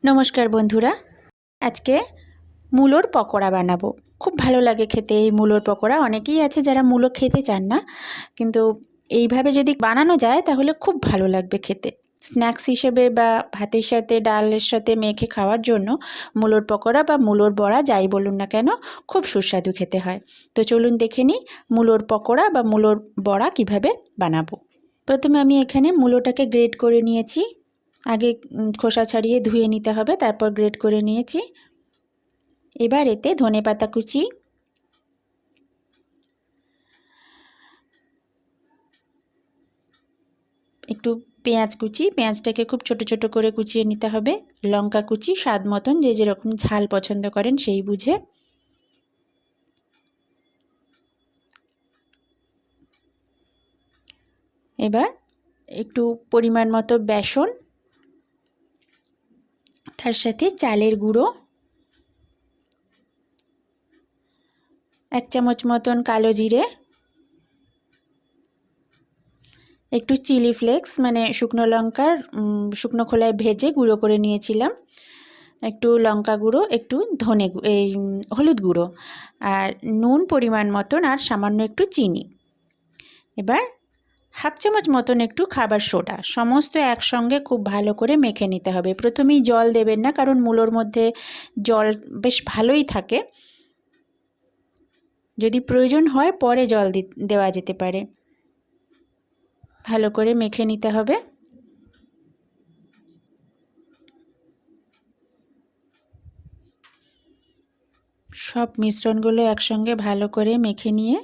নমস্কার বন্ধুরা, আজকে মূলোর পকোড়া বানাবো। খুব ভালো লাগে খেতে এই মূলোর পকোড়া। অনেকেই আছে যারা মূলো খেতে চান না, কিন্তু এইভাবে যদি বানানো যায় তাহলে খুব ভালো লাগবে খেতে। স্ন্যাক্স হিসেবে বা ভাতের সাথে ডালের সাথে মেখে খাওয়ার জন্য মূলোর পকোড়া বা মূলোর বড়া যাই বলুন না কেন, খুব সুস্বাদু খেতে হয়। তো চলুন দেখে নিই মূলোর পকোড়া বা মূলোর বড়া কিভাবে বানাবো। প্রথমে আমি এখানে মূলোটাকে গ্রেট করে নিয়েছি। আগে খোসা ছাড়িয়ে ধুয়ে নিতে হবে, তারপর গ্রেট করে নিয়েছি। এবার এতে ধনেপাতা কুচি, একটু পেঁয়াজ কুচি, পেঁয়াজটাকে খুব ছোট ছোট করে কুচিয়ে নিতে হবে। লঙ্কা কুচি স্বাদ মতন, যে যেরকম ঝাল পছন্দ করেন সেই বুঝে। এবার একটু পরিমাণ মতো বেসন, তার সাথে চালের গুঁড়ো, 1 চামচ মতন কালো জিরে, একটু চিলি ফ্লেক্স মানে শুকনো লঙ্কার শুকনো খোলায় ভেজে গুঁড়ো করে নিয়েছিলাম, একটু লঙ্কা গুঁড়ো, একটু হলুদ গুঁড়ো, আর নুন পরিমাণ মতন, আর সামান্য একটু চিনি। এবার 1/2 চামচ মতন একটু খাবার সোডা, সমস্ত একসঙ্গে খুব ভালো করে মেখে নিতে হবে। প্রথমেই জল দেবেন না, কারণ মূলোর মধ্যে জল বেশ ভালোই থাকে। যদি প্রয়োজন হয় পরে জল দেওয়া যেতে পারে। ভালো করে মেখে নিতে হবে। সব মিশ্রণগুলো একসঙ্গে ভালো করে মেখে নিয়ে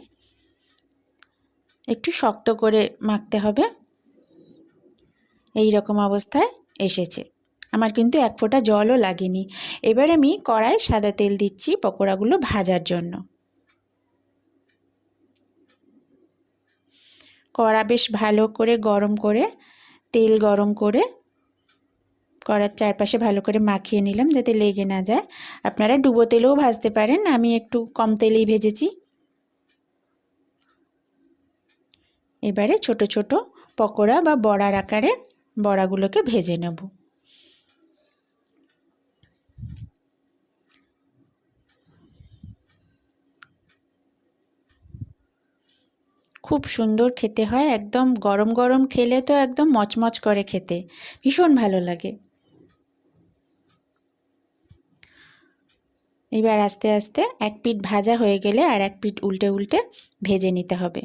একটু শক্ত করে মাখতে হবে। এই রকম অবস্থায় এসেছে। আমার কিন্তু 1 ফোঁটা জলও লাগেনি। এবার আমি কড়াই সাদা তেল দিচ্ছি পকোড়াগুলো ভাজার জন্য। কড়া বেশ ভালো করে গরম করে, তেল গরম করে কড়ার চারপাশে ভালো করে মাখিয়ে নিলাম যাতে লেগে না যায়। আপনারা ডুবো তেলেও ভাজতে পারেন, আমি একটু কম তেলেই ভেজেছি। এবারে ছোট ছোট পকোড়া বা বড়ার আকারে বড়াগুলোকে ভেজে নেব। খুব সুন্দর খেতে হয়, একদম গরম গরম খেলে তো একদম মচমচ করে খেতে, ভীষণ ভালো লাগে। এবার আস্তে আস্তে এক পিঠ ভাজা হয়ে গেলে আর এক পিঠ উল্টে উল্টে ভেজে নিতে হবে।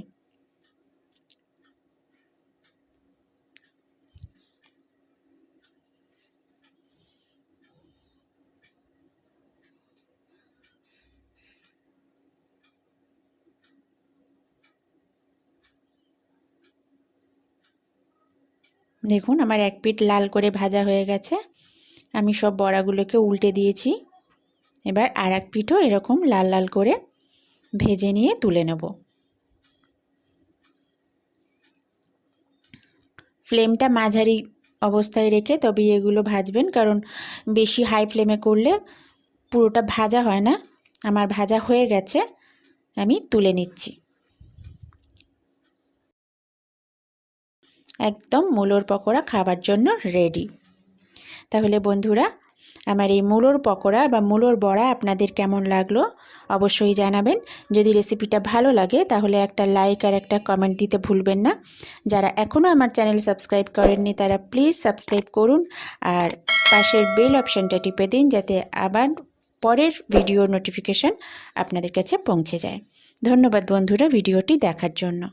দেখুন আমার এক পিঠ লাল করে ভাজা হয়ে গেছে। আমি সব বড়াগুলোকে উল্টে দিয়েছি। এবার আর এক পিঠও এরকম লাল লাল করে ভেজে নিয়ে তুলে নেব। ফ্লেমটা মাঝারি অবস্থায় রেখে তবে এগুলো ভাজবেন, কারণ বেশি হাই ফ্লেমে করলে পুরোটা ভাজা হয় না। আমার ভাজা হয়ে গেছে, আমি তুলে নিচ্ছি। একদম মূলোর পকোড়া খাবার জন্য রেডি। তাহলে বন্ধুরা, আমার এই মূলোর পকোড়া বা মূলোর বড়া আপনাদের কেমন লাগলো অবশ্যই জানাবেন। যদি রেসিপিটা ভালো লাগে তাহলে একটা লাইক আর একটা কমেন্ট দিতে ভুলবেন না। যারা এখনও আমার চ্যানেল সাবস্ক্রাইব করেননি তারা প্লিজ সাবস্ক্রাইব করুন, আর পাশের বেল অপশানটা টিপে দিন যাতে আবার পরের ভিডিও নোটিফিকেশান আপনাদের কাছে পৌঁছে যায়। ধন্যবাদ বন্ধুরা ভিডিওটি দেখার জন্য।